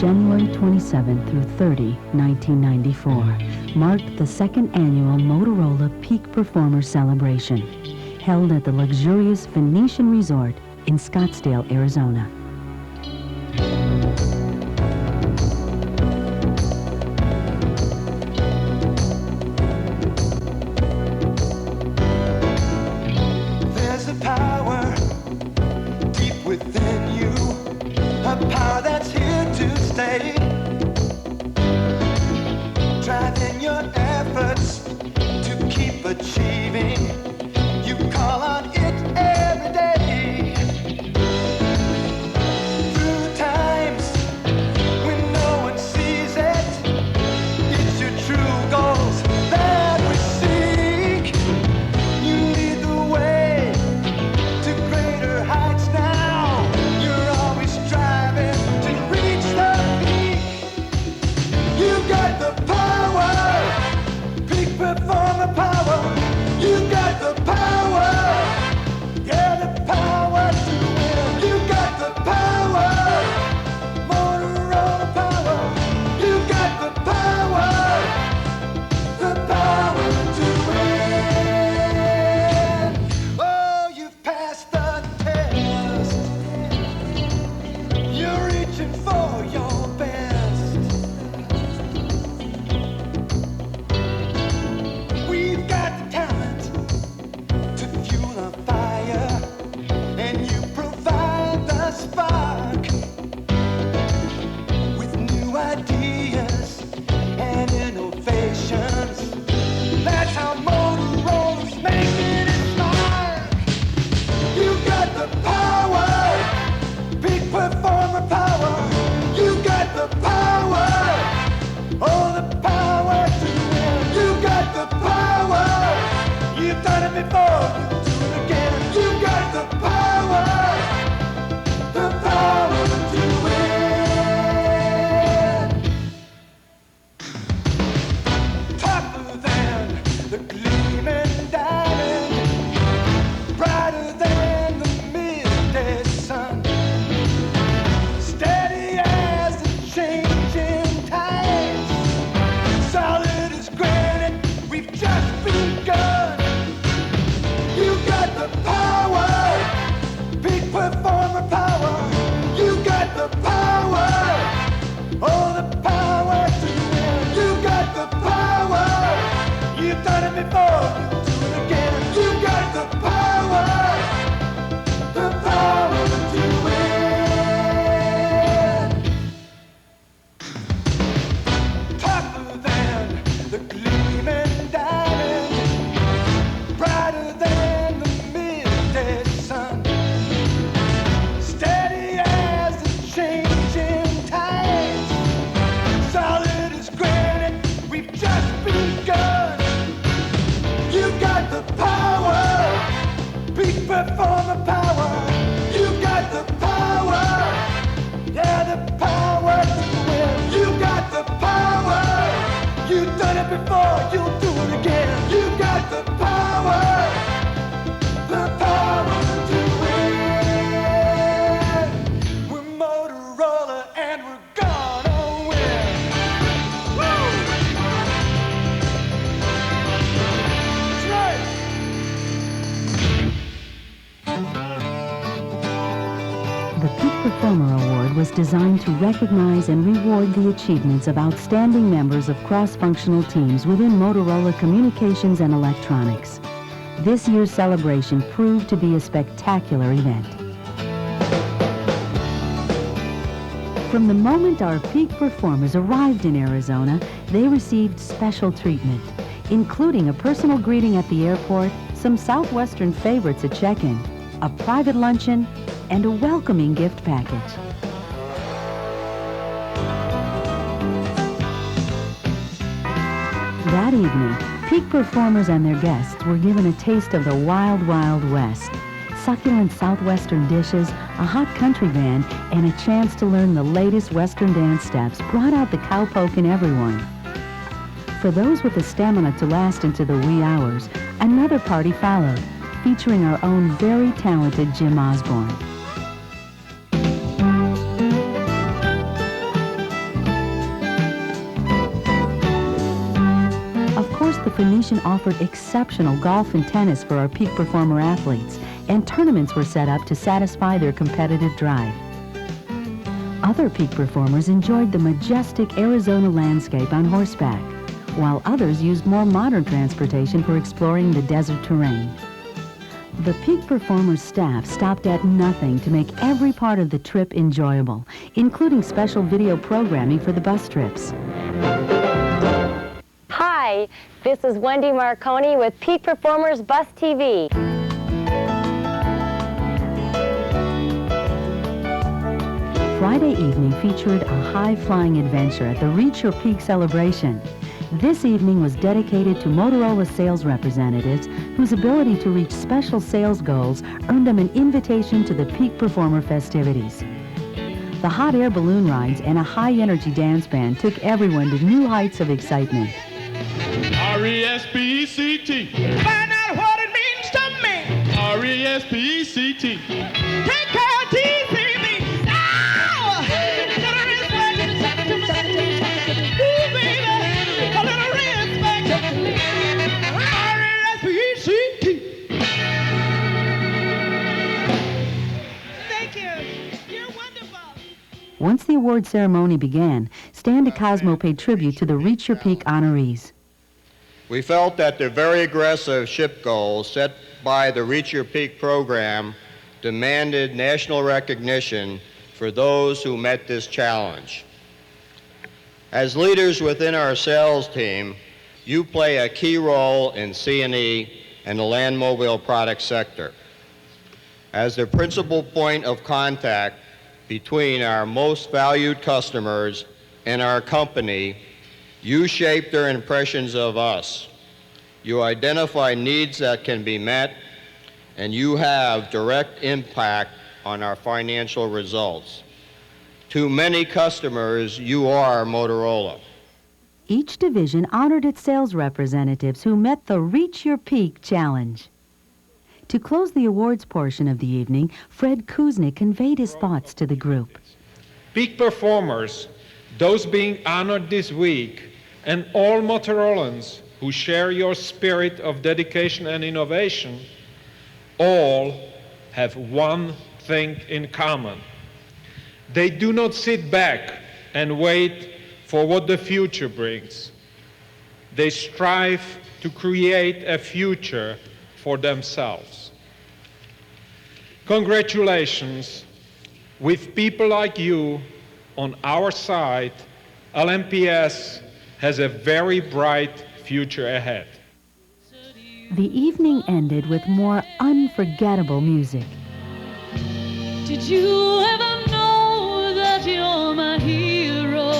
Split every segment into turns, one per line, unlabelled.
January 27 through 30, 1994, marked the second annual Motorola Peak Performer Celebration, held at the luxurious Venetian Resort in Scottsdale, Arizona.
There's a power deep within you, a power that's here to stay, driving your efforts to keep achieving. You call on it every day. Through times when no one sees it, it's your true goals that we seek. You lead the way to greater heights now. You're always striving to reach the peak. You got the power, peak performer power. You got the power, yeah, the power to win. You got the power, Motorola power. You got the power to win. Oh, you've passed the test. You're reaching for your best. We've got the talent to fuel a fire, and you provide the spark with new ideas and innovations. That's how Motorola's making its mark. You got the power, big performer power. You got the power, oh, the power to win. You got the power. You've done it before, you do it again. You got the power to win. Tougher than the gleaming diamond, brighter than the midday sun, steady as the changing tides, solid as granite. We've just begun. You got the power, big performer power. You got the power, oh, the power to win. You got the power. You've done it before, you do it again. You got the power to win. Tougher than the gleaming diamond, brighter than the midday sun, steady as the changing tides, solid as granite. We've just begun. You got the power, big performer power. You got the power, yeah, the power to win. You got the power. You've done it before, you'll do it again. You got the power to win. We're Motorola and we're gonna win. Woo! That's right.
The Peak Performer Award was designed to recognize and reward the achievements of outstanding members of cross-functional teams within Motorola Communications and Electronics. This year's celebration proved to be a spectacular event. From the moment our peak performers arrived in Arizona, they received special treatment, including a personal greeting at the airport, some Southwestern favorites at check-in, a private luncheon, and a welcoming gift package. That evening, peak performers and their guests were given a taste of the wild, wild West. Succulent Southwestern dishes, a hot country band, and a chance to learn the latest Western dance steps brought out the cowpoke in everyone. For those with the stamina to last into the wee hours, another party followed, featuring our own very talented Jim Osborne. institution offered exceptional golf and tennis for our peak performer athletes, and tournaments were set up to satisfy their competitive drive. Other peak performers enjoyed the majestic Arizona landscape on horseback, while others used more modern transportation for exploring the desert terrain. The peak performers staff stopped at nothing to make every part of the trip enjoyable, including special video programming for the bus trips.
Hi, this is Wendy Marconi with Peak Performers Bus TV.
Friday evening featured a high-flying adventure at the Reach Your Peak celebration. This evening was dedicated to Motorola sales representatives whose ability to reach special sales goals earned them an invitation to the Peak Performer festivities. The hot air balloon rides and a high-energy dance band took everyone to new heights of excitement.
R-E-S-P-E-C-T. Find out what it means to me. R-E-S-P-E-C-t. Take care of T-C-B. Ow! Little respect. Ooh, baby. A little respect. R-E-S-P-E-C-t. Thank you. You're wonderful.
Once the award ceremony began, Stan DeCosmo paid tribute to the Reach Your Peak honorees.
We felt that the very aggressive SHIP goals set by the Reach Your Peak program demanded national recognition for those who met this challenge. As leaders within our sales team, you play a key role in C&E and the land mobile product sector. As the principal point of contact between our most valued customers and our company, you shape their impressions of us. You identify needs that can be met, and you have direct impact on our financial results. To many customers, you are Motorola.
Each division honored its sales representatives who met the Reach Your Peak challenge. To close the awards portion of the evening, Fred Kuznick conveyed his thoughts to the group.
Peak performers, those being honored this week, and all Motorolans who share your spirit of dedication and innovation, all have one thing in common. They do not sit back and wait for what the future brings. They strive to create a future for themselves. Congratulations. With people like you on our side, LMPS has a very bright future ahead.
The evening ended with more unforgettable music.
Did you ever know that you're my hero?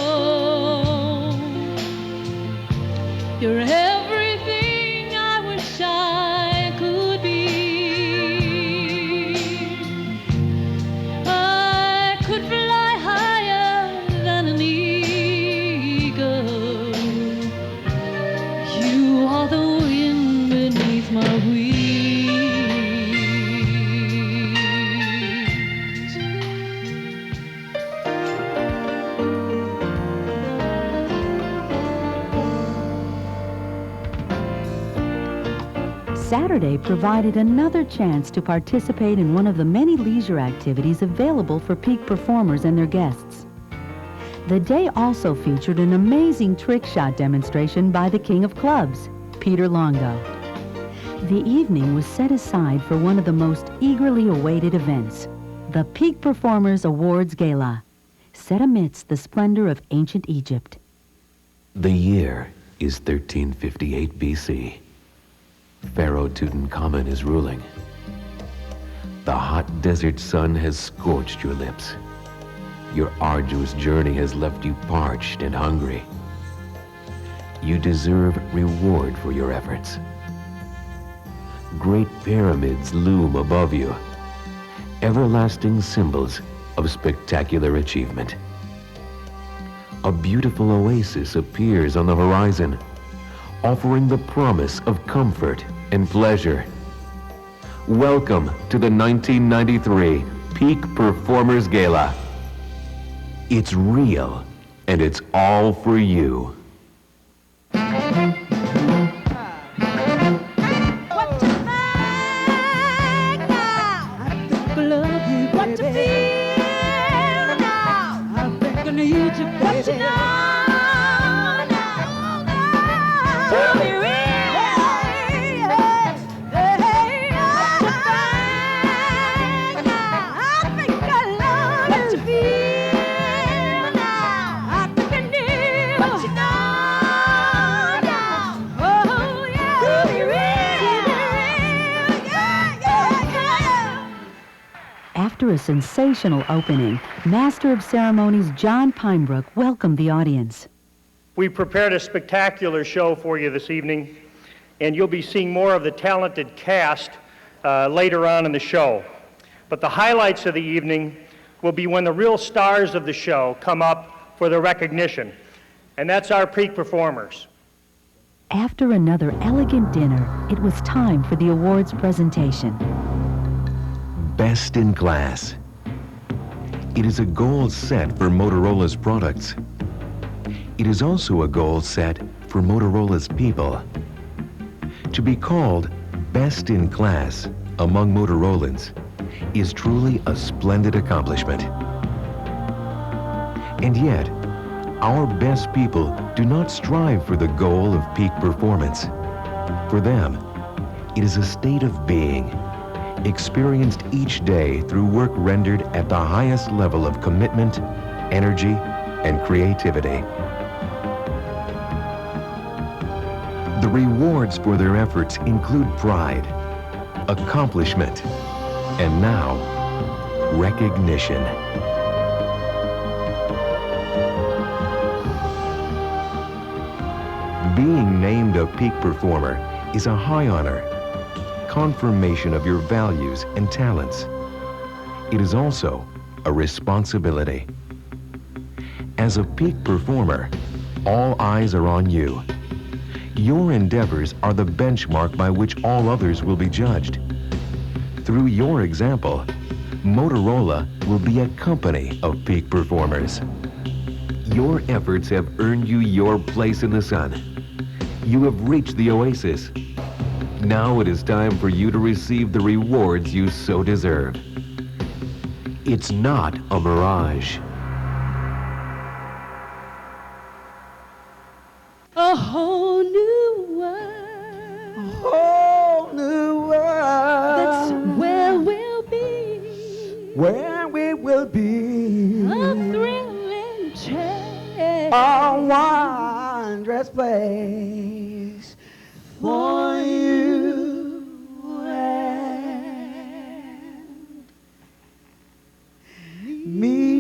You're everything I wish I could be. I could fly higher than an eagle. You are the wind beneath my wings.
Saturday provided another chance to participate in one of the many leisure activities available for peak performers and their guests. The day also featured an amazing trick shot demonstration by the King of Clubs, Peter Longo. The evening was set aside for one of the most eagerly awaited events, the Peak Performers Awards Gala, set amidst the splendor of ancient Egypt.
The year is 1358 BC. Pharaoh Tutankhamun is ruling. The hot desert sun has scorched your lips. Your arduous journey has left you parched and hungry. You deserve reward for your efforts. Great pyramids loom above you, everlasting symbols of spectacular achievement. A beautiful oasis appears on the horizon, offering the promise of comfort and pleasure. Welcome to the 1993 Peak Performers Gala. It's real, and it's all for you.
After a sensational opening, Master of Ceremonies John Pinebrook welcomed the audience.
We prepared a spectacular show for you this evening, and you'll be seeing more of the talented cast later on in the show. But the highlights of the evening will be when the real stars of the show come up for their recognition, and that's our peak performers.
After another elegant dinner, it was time for the awards presentation.
Best in class. It is a goal set for Motorola's products. It is also a goal set for Motorola's people. To be called best in class among Motorolans is truly a splendid accomplishment. And yet, our best people do not strive for the goal of peak performance. For them, it is a state of being, experienced each day through work rendered at the highest level of commitment, energy, and creativity. The rewards for their efforts include pride, accomplishment, and now, recognition. Being named a peak performer is a high honor, confirmation of your values and talents. It is also a responsibility. As a peak performer, all eyes are on you. Your endeavors are the benchmark by which all others will be judged. Through your example, Motorola will be a company of peak performers. Your efforts have earned you your place in the sun. You have reached the oasis. Now it is time for you to receive the rewards you so deserve. It's not a mirage.
A whole new world.
Whole new world.
That's where we'll be.
Where we will be.
A thrilling change.
A wondrous place for you and me.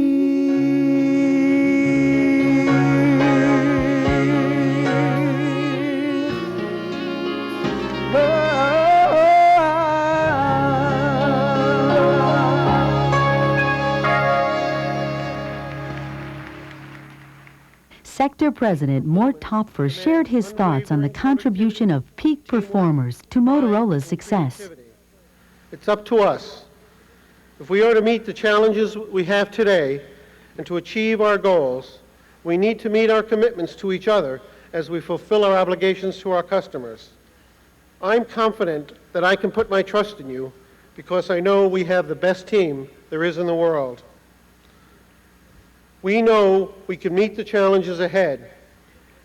Sector President Mort Topfer shared his thoughts on the contribution of peak performers to Motorola's success.
It's up to us. If we are to meet the challenges we have today and to achieve our goals, we need to meet our commitments to each other as we fulfill our obligations to our customers. I'm confident that I can put my trust in you because I know we have the best team there is in the world. We know we can meet the challenges ahead,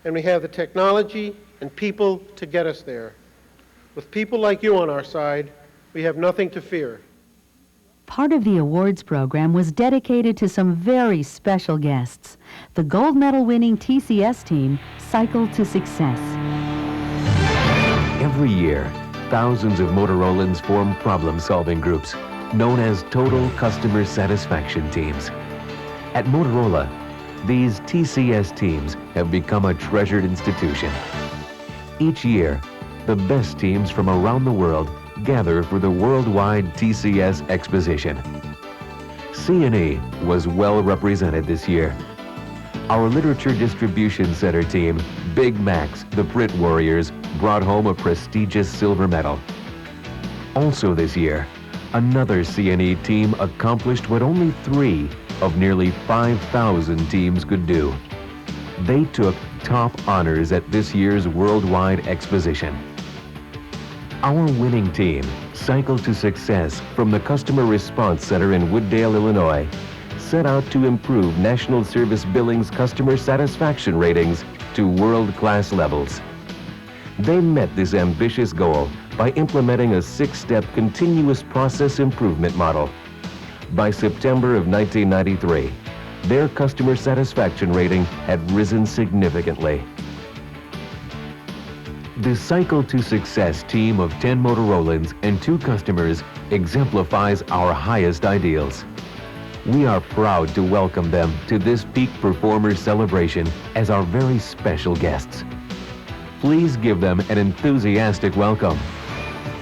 and we have the technology and people to get us there. With people like you on our side, we have nothing to fear.
Part of the awards program was dedicated to some very special guests. The gold medal winning TCS team cycled to success.
Every year, thousands of Motorolans form problem-solving groups known as Total Customer Satisfaction Teams. At Motorola, these TCS teams have become a treasured institution. Each year, the best teams from around the world gather for the worldwide TCS exposition. C&E was well represented this year. Our Literature Distribution Center team, Big Macs, the Brit Warriors, brought home a prestigious silver medal. Also this year, another C&E team accomplished what only 3 of nearly 5,000 teams could do. They took top honors at this year's worldwide exposition. Our winning team cycled to success from the Customer Response Center in Wooddale, Illinois, set out to improve National Service Billing's customer satisfaction ratings to world-class levels. They met this ambitious goal by implementing a 6-step continuous process improvement model. By September of 1993, their customer satisfaction rating had risen significantly. The Cycle to Success team of 10 Motorolans and 2 customers exemplifies our highest ideals. We are proud to welcome them to this Peak Performers celebration as our very special guests. Please give them an enthusiastic welcome.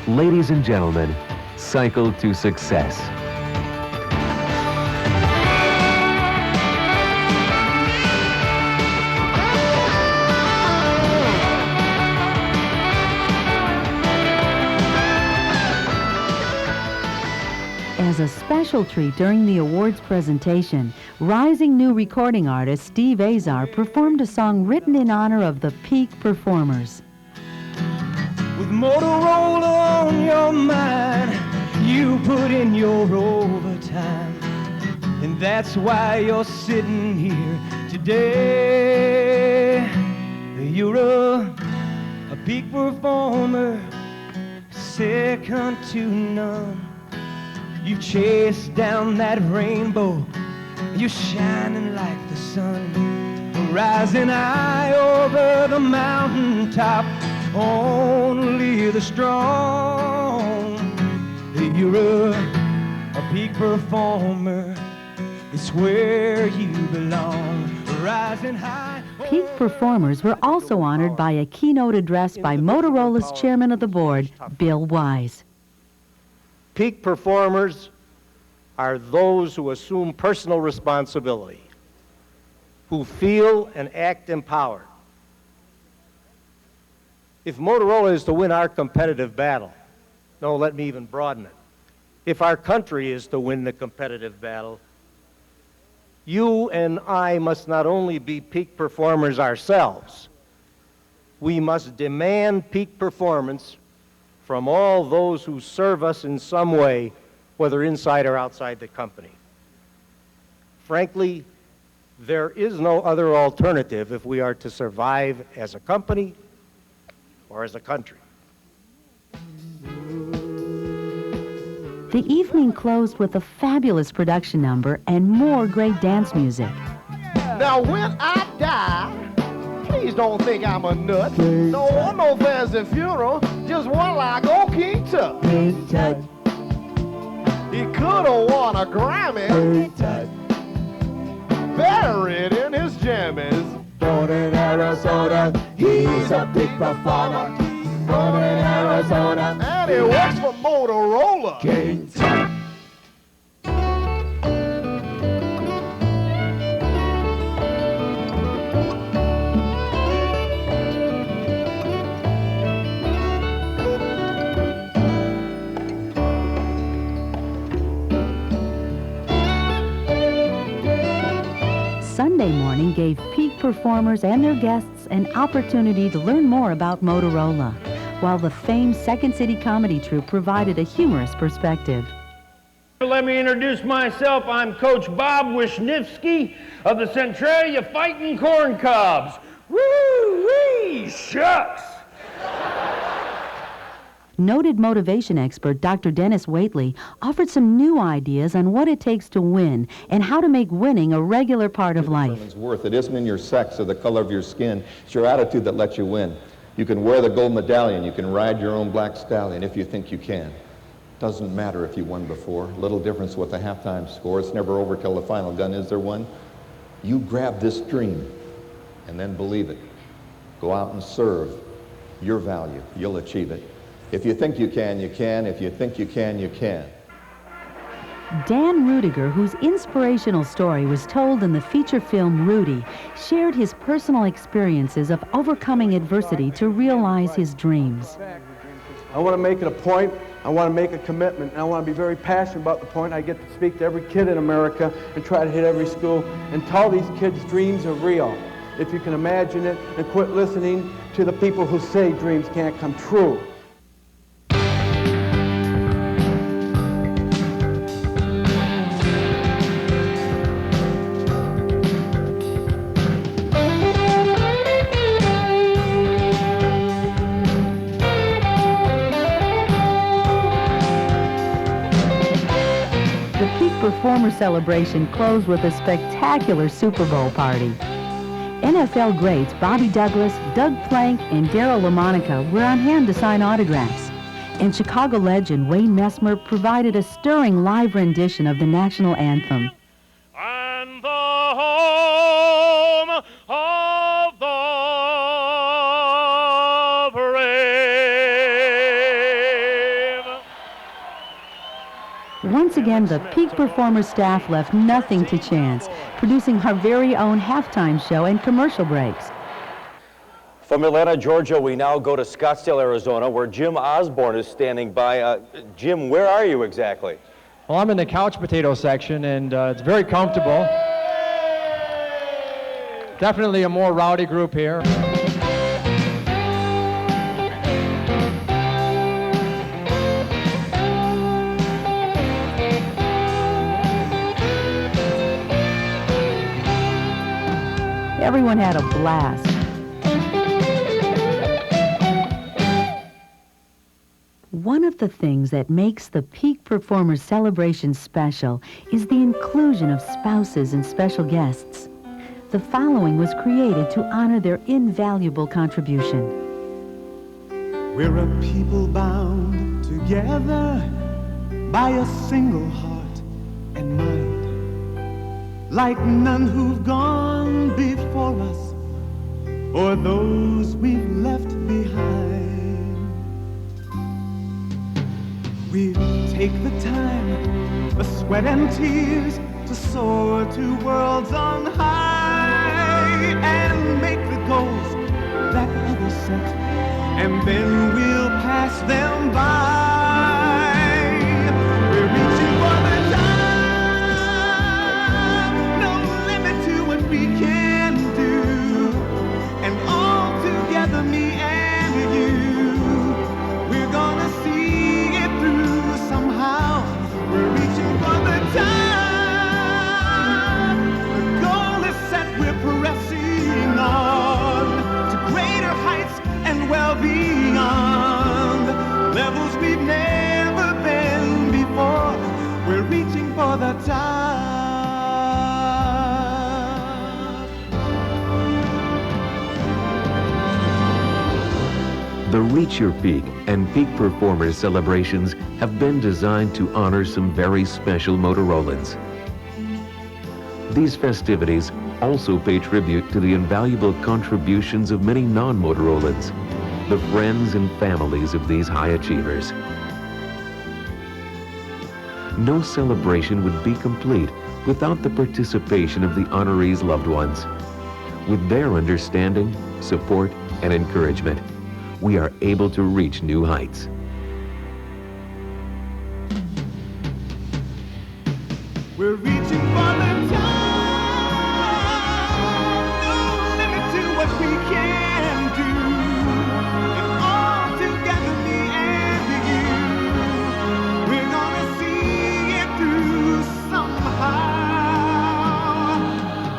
Ladies and gentlemen, Cycle to Success.
As a special treat during the awards presentation, rising new recording artist Steve Azar performed a song written in honor of the Peak Performers.
With Motorola on your mind, you put in your overtime, and that's why you're sitting here today. You're a peak performer, second to none. You chased down that rainbow, you're shining like the sun, rising high over the mountaintop, only the strong. You're a peak performer, it's where you belong, rising high.
Peak Performers were also honored by a keynote address by Motorola's chairman of the board, Bill Wise.
Peak performers are those who assume personal responsibility, who feel and act empowered. If Motorola is to win our competitive battle, no, let me even broaden it. If our country is to win the competitive battle, you and I must not only be peak performers ourselves, we must demand peak performance from all those who serve us in some way, whether inside or outside the company. Frankly, there is no other alternative if we are to survive as a company or as a country.
The evening closed with a fabulous production number and more great dance music.
Now when I die, please don't think I'm a nut. Don't want no fancy funeral, just one like old King Tut. He could've won a Grammy, buried in his jammies. Born in Arizona, he's a big performer. Born in Arizona, and he works for Motorola. King Tut.
Sunday morning gave Peak Performers and their guests an opportunity to learn more about Motorola, while the famed Second City Comedy Troupe provided a humorous perspective.
Let me introduce myself. I'm Coach Bob Wisniewski of the Centralia Fighting Corn Cobs. Woo-wee, shucks!
Noted motivation expert Dr. Dennis Waitley offered some new ideas on what it takes to win and how to make winning a regular part of life.
Worth. It isn't in your sex or the color of your skin. It's your attitude that lets you win. You can wear the gold medallion. You can ride your own black stallion if you think you can. Doesn't matter if you won before. Little difference with the halftime score. It's never over till the final gun. Is there one? You grab this dream and then believe it. Go out and serve your value. You'll achieve it. If you think you can, you can. If you think you can, you can.
Dan Rudiger, whose inspirational story was told in the feature film Rudy, shared his personal experiences of overcoming adversity to realize his dreams.
I want to make it a point, I want to make a commitment, and I want to be very passionate about the point. I get to speak to every kid in America and try to hit every school and tell these kids dreams are real. If you can imagine it, and quit listening to the people who say dreams can't come true.
The Peak Performer celebration closed with a spectacular Super Bowl party. NFL greats Bobby Douglas, Doug Plank, and Darryl LaMonica were on hand to sign autographs. And Chicago legend Wayne Messmer provided a stirring live rendition of the national anthem.
And the home of the brave.
Once again, the Peak Performers staff left nothing to chance, producing our very own halftime show and commercial breaks.
From Atlanta, Georgia, we now go to Scottsdale, Arizona, where Jim Osborne is standing by. Jim, where are you exactly?
Well, I'm in the couch potato section, and it's very comfortable. Definitely a more rowdy group here.
Everyone had a blast. One of the things that makes the Peak Performers celebration special is the inclusion of spouses and special guests. The following was created to honor their invaluable contribution.
We're a people bound together by a single heart and mind, like none who've gone before us or those we've left behind. We take the time, the sweat and tears to soar to worlds on high and make the goals that others set, and then we'll pass them by. We're reaching for the top, no limit to what we can do, and all together, me and you, we're gonna see it through somehow. We're reaching for the top, the goal is set, we're pressing on to greater heights and well beyond levels we've never been before. We're reaching for the top.
The Reach Your Peak and Peak Performers celebrations have been designed to honor some very special Motorolans. These festivities also pay tribute to the invaluable contributions of many non-Motorolans, the friends and families of these high achievers. No celebration would be complete without the participation of the honorees' loved ones. With their understanding, support, and encouragement, we are able to reach new heights.
We're reaching for the top, no limit to what we can do, and all together, me and you, we're gonna see it through somehow.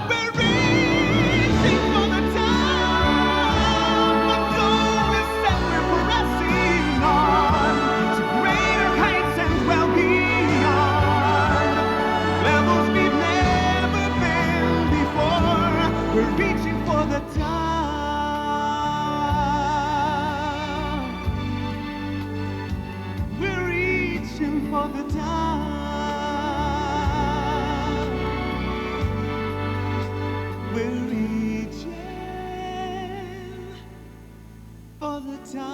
We're reaching for the top, the goal is set, we're pressing on to greater heights and well beyond levels we've never been before. We're reaching for the top. We're reaching for the top. We're reaching for the top.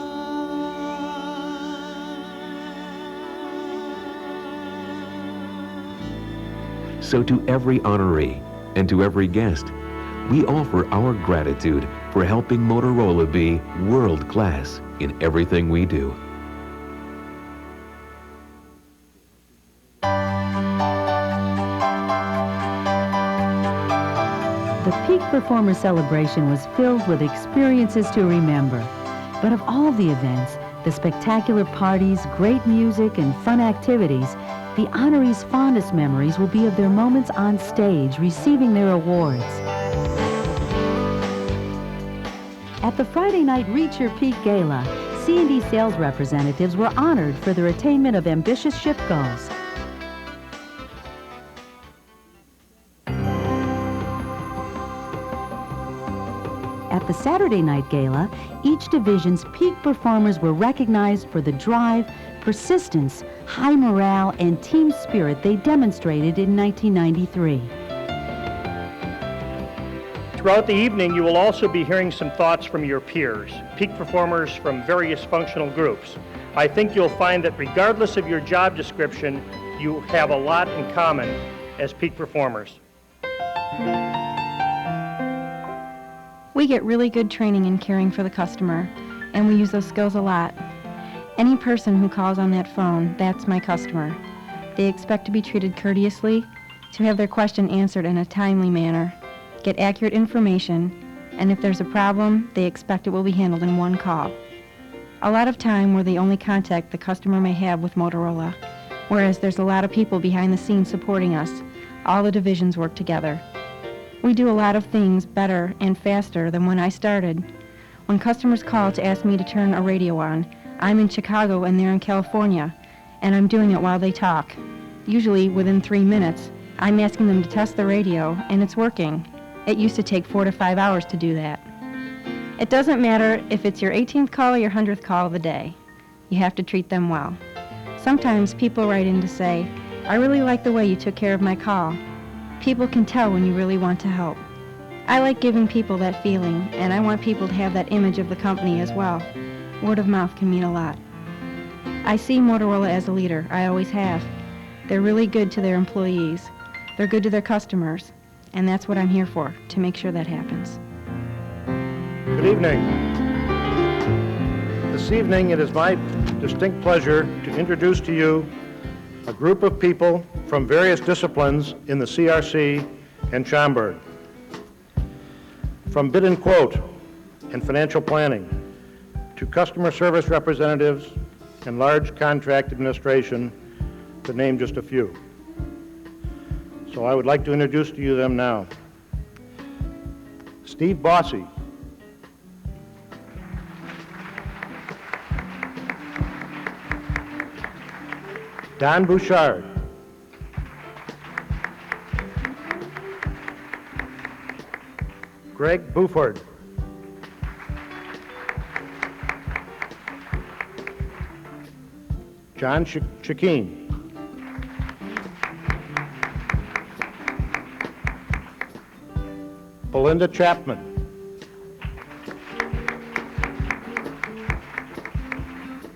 So to every honoree and to every guest, we offer our gratitude for helping Motorola be world-class in everything we do.
The Peak Performer celebration was filled with experiences to remember. But of all the events, the spectacular parties, great music, and fun activities, the honorees' fondest memories will be of their moments on stage receiving their awards. At the Friday night Reach Your Peak Gala, C&D sales representatives were honored for their attainment of ambitious ship goals. at the Saturday night gala, each division's peak performers were recognized for the drive, persistence, high morale, and team spirit they demonstrated in 1993.
Throughout the evening, you will also be hearing some thoughts from your peers, peak performers from various functional groups. I think you'll find that regardless of your job description, you have a lot in common as peak performers.
We get really good training in caring for the customer, and we use those skills a lot. Any person who calls on that phone, that's my customer. They expect to be treated courteously, to have their question answered in a timely manner, get accurate information, and if there's a problem, they expect it will be handled in one call. A lot of time we're the only contact the customer may have with Motorola, whereas there's a lot of people behind the scenes supporting us. All the divisions work together. We do a lot of things better and faster than when I started. When customers call to ask me to turn a radio on, I'm in Chicago and they're in California, and I'm doing it while they talk. Usually within 3 minutes, I'm asking them to test the radio, and it's working. It used to take 4 to 5 hours to do that. It doesn't matter if it's your 18th call or your 100th call of the day. You have to treat them well. Sometimes people write in to say, "I really like the way you took care of my call." People can tell when you really want to help. I like giving people that feeling, and I want people to have that image of the company as well. Word of mouth can mean a lot. I see Motorola as a leader. I always have. They're really good to their employees. They're good to their customers. And that's what I'm here for, to make sure that happens.
Good evening. This evening, it is my distinct pleasure to introduce to you a group of people from various disciplines in the CRC and Schaumburg. From bid and quote and financial planning to customer service representatives and large contract administration, to name just a few. So I would like to introduce to you them now. Steve Bossy. Don Bouchard. Greg Buford. John Chikeen. Belinda Chapman.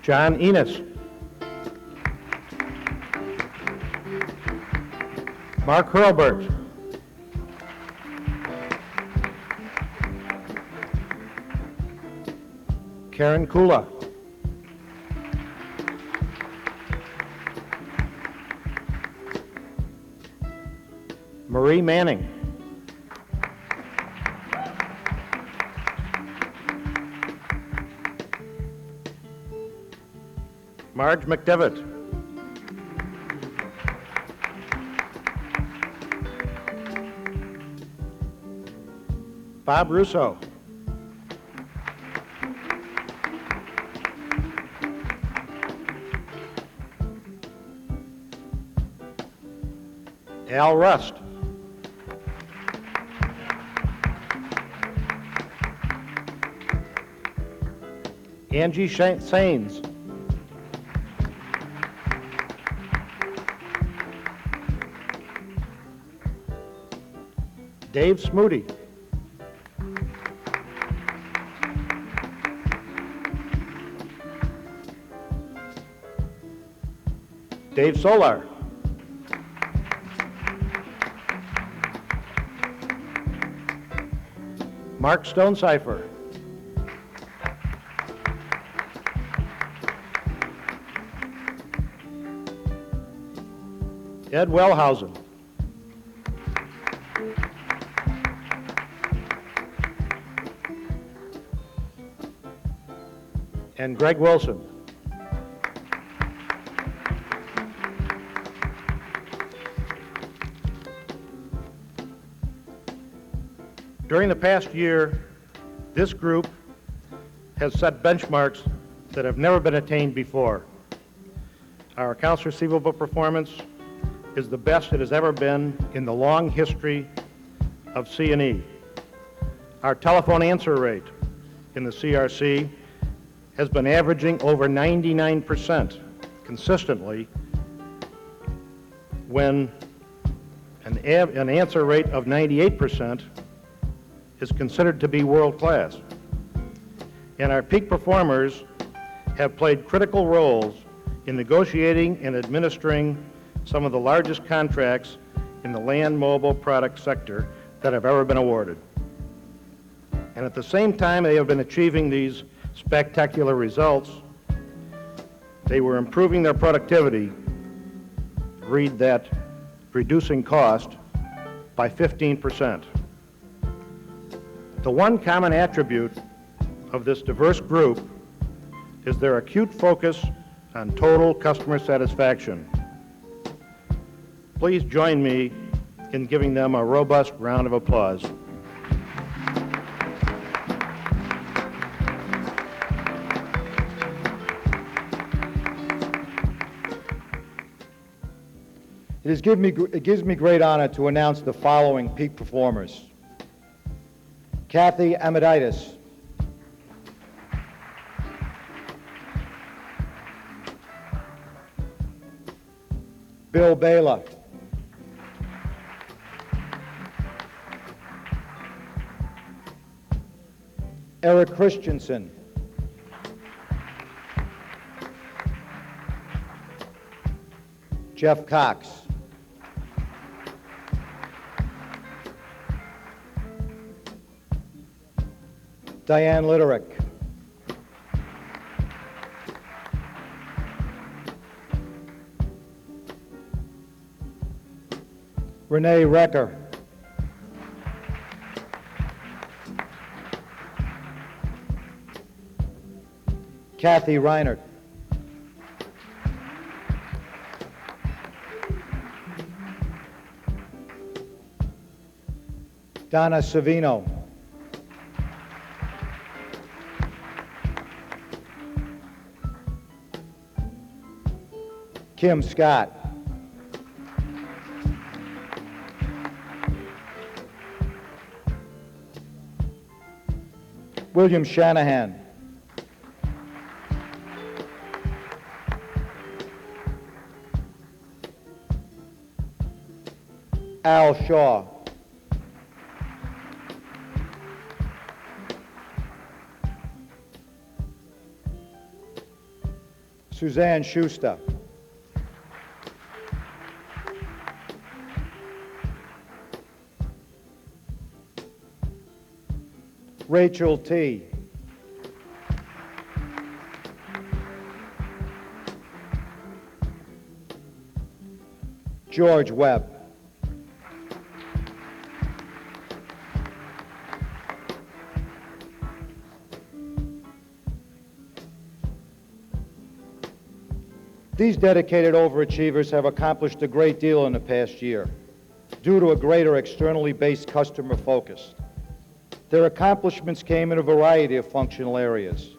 John Enos. Mark Hurlbert. Karen Kula. Marie Manning. Marge McDevitt. Bob Russo. Al Rust. Angie Sains. Dave Smoody. Dave Solar. Mark Stonecipher. Ed Wellhausen. And Greg Wilson. During the past year, this group has set benchmarks that have never been attained before. Our accounts receivable performance is the best it has ever been in the long history of C&E. Our telephone answer rate in the CRC has been averaging over 99% consistently, when an answer rate of 98% is considered to be world-class. And our peak performers have played critical roles in negotiating and administering some of the largest contracts in the land mobile product sector that have ever been awarded. And at the same time they have been achieving these spectacular results, they were improving their productivity, read that, reducing cost by 15%. The one common attribute of this diverse group is their acute focus on total customer satisfaction. Please join me in giving them a robust round of applause.
It gives me great honor to announce the following peak performers. Kathy Amidaitis. Bill Baylor. Eric Christensen. Jeff Cox. Diane Litterick. Renee Recker. Kathy Reinert. Donna Savino. Kim Scott. William Shanahan. Al Shaw. Suzanne Schuster. Rachel T. George Webb. These dedicated overachievers have accomplished a great deal in the past year due to a greater externally based customer focus. Their accomplishments came in a variety of functional areas,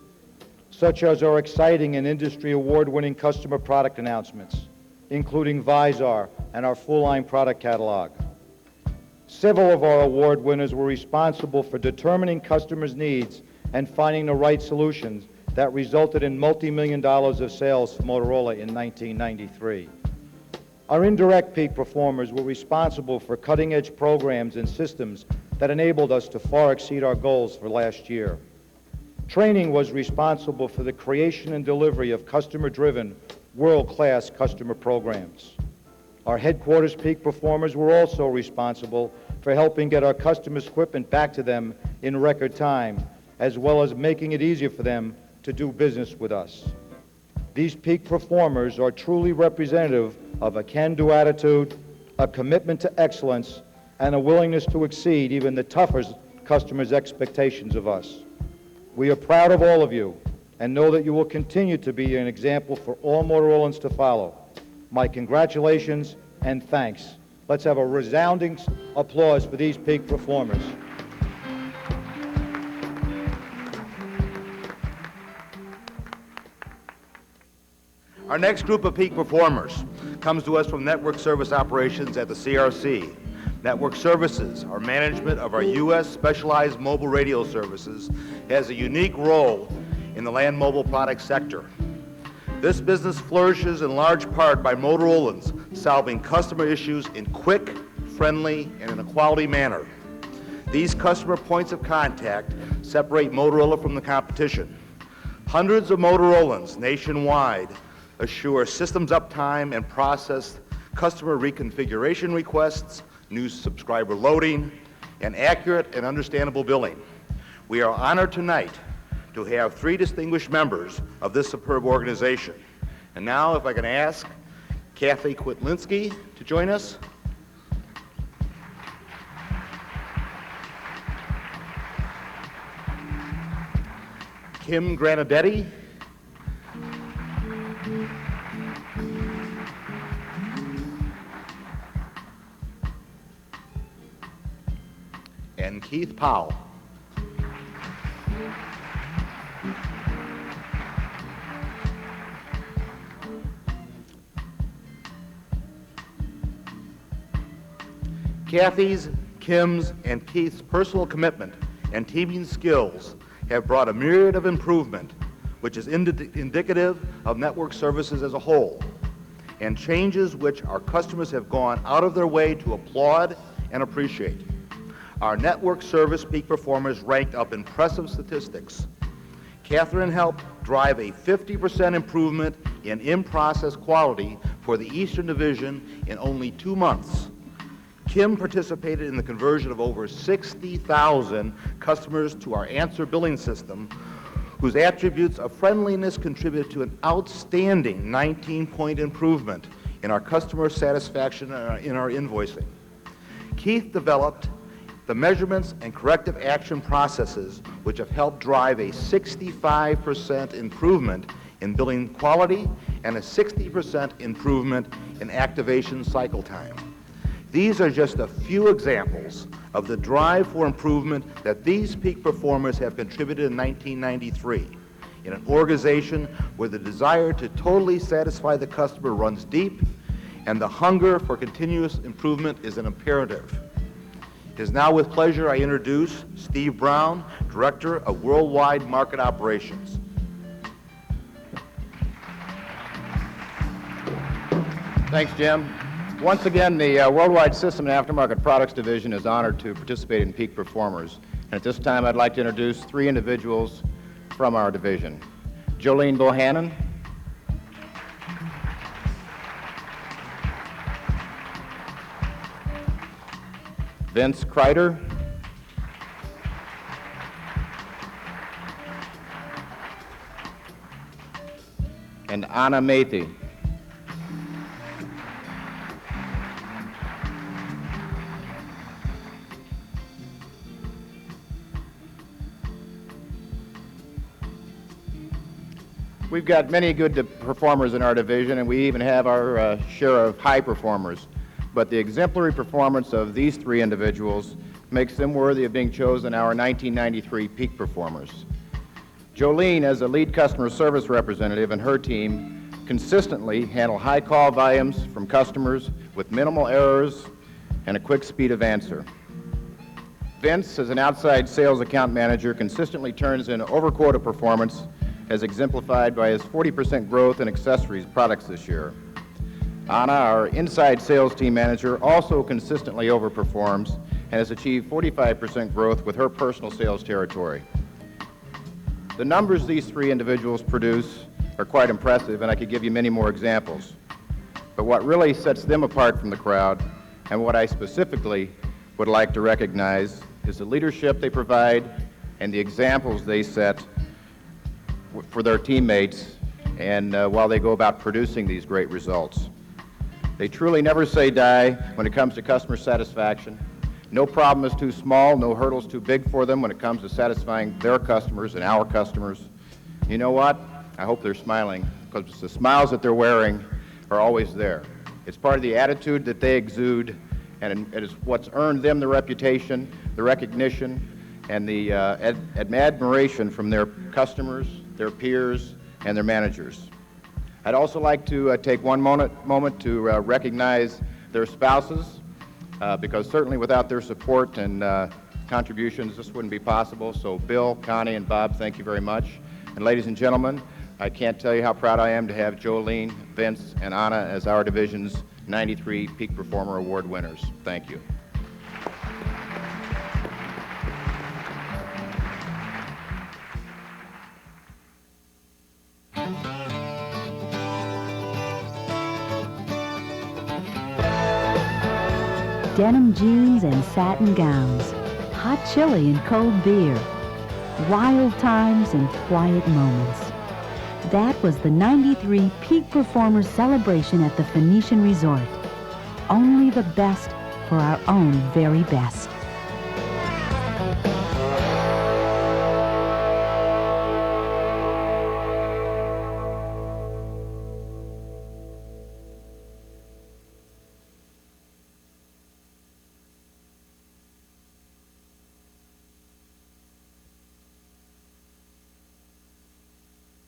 such as our exciting and industry award-winning customer product announcements, including Visor and our full-line product catalog. Several of our award winners were responsible for determining customers' needs and finding the right solutions that resulted in multi-million dollars of sales for Motorola in 1993. Our indirect peak performers were responsible for cutting-edge programs and systems that enabled us to far exceed our goals for last year. Training was responsible for the creation and delivery of customer-driven, world-class customer programs. Our headquarters peak performers were also responsible for helping get our customers' equipment back to them in record time, as well as making it easier for them to do business with us. These peak performers are truly representative of a can-do attitude, a commitment to excellence, and a willingness to exceed even the toughest customers' expectations of us. We are proud of all of you and know that you will continue to be an example for all Motorolans to follow. My congratulations and thanks. Let's have a resounding applause for these peak performers.
Our next group of peak performers comes to us from Network Service Operations at the CRC. Network Services, our management of our U.S. specialized mobile radio services, has a unique role in the land mobile product sector. This business flourishes in large part by Motorolans solving customer issues in quick, friendly, and in a quality manner. These customer points of contact separate Motorola from the competition. Hundreds of Motorolans nationwide assure systems uptime and process customer reconfiguration requests, new subscriber loading, and accurate and understandable billing. We are honored tonight to have three distinguished members of this superb organization. And now, if I can ask Kathy Kwitlinski to join us. Kim Granadetti. And Keith Powell. Kathy's, Kim's, and Keith's personal commitment and teaming skills have brought a myriad of improvement, which is indicative of network services as a whole, and changes which our customers have gone out of their way to applaud and appreciate. Our network service peak performers ranked up impressive statistics. Catherine helped drive a 50% improvement in in-process quality for the Eastern Division in only 2 months. Kim participated in the conversion of over 60,000 customers to our answer billing system, whose attributes of friendliness contributed to an outstanding 19-point improvement in our customer satisfaction in our invoicing. Keith developed the measurements and corrective action processes which have helped drive a 65% improvement in billing quality and a 60% improvement in activation cycle time. These are just a few examples of the drive for improvement that these peak performers have contributed in 1993 in an organization where the desire to totally satisfy the customer runs deep and the hunger for continuous improvement is an imperative. It is now with pleasure I introduce Steve Brown, Director of Worldwide Market Operations.
Thanks, Jim. Once again, the Worldwide System and Aftermarket Products Division is honored to participate in Peak Performers. And at this time, I'd like to introduce three individuals from our division. Jolene Bohannon, Vince Kreider, and Anna Mathy. We've got many good performers in our division, and we even have our share of high performers. But the exemplary performance of these three individuals makes them worthy of being chosen our 1993 peak performers. Jolene, as a lead customer service representative, and her team consistently handle high call volumes from customers with minimal errors and a quick speed of answer. Vince, as an outside sales account manager, consistently turns in overquota performance as exemplified by his 40% growth in accessories products this year. Anna, our inside sales team manager, also consistently overperforms and has achieved 45% growth with her personal sales territory. The numbers these three individuals produce are quite impressive, and I could give you many more examples. But what really sets them apart from the crowd, and what I specifically would like to recognize, is the leadership they provide and the examples they set for their teammates and while they go about producing these great results. They truly never say die when it comes to customer satisfaction. No problem is too small, no hurdle's too big for them when it comes to satisfying their customers and our customers. You know what? I hope they're smiling, because the smiles that they're wearing are always there. It's part of the attitude that they exude, and it is what's earned them the reputation, the recognition, and the admiration from their customers, their peers, and their managers. I'd also like to take one moment to recognize their spouses. because certainly without their support and contributions, this wouldn't be possible. So Bill, Connie, and Bob, thank you very much. And ladies and gentlemen, I can't tell you how proud I am to have Jolene, Vince, and Anna as our division's 93 Peak Performer Award winners. Thank you.
Denim jeans and satin gowns, hot chili and cold beer, wild times and quiet moments. That was the 93 Peak Performers celebration at the Phoenician Resort. Only the best for our own very best.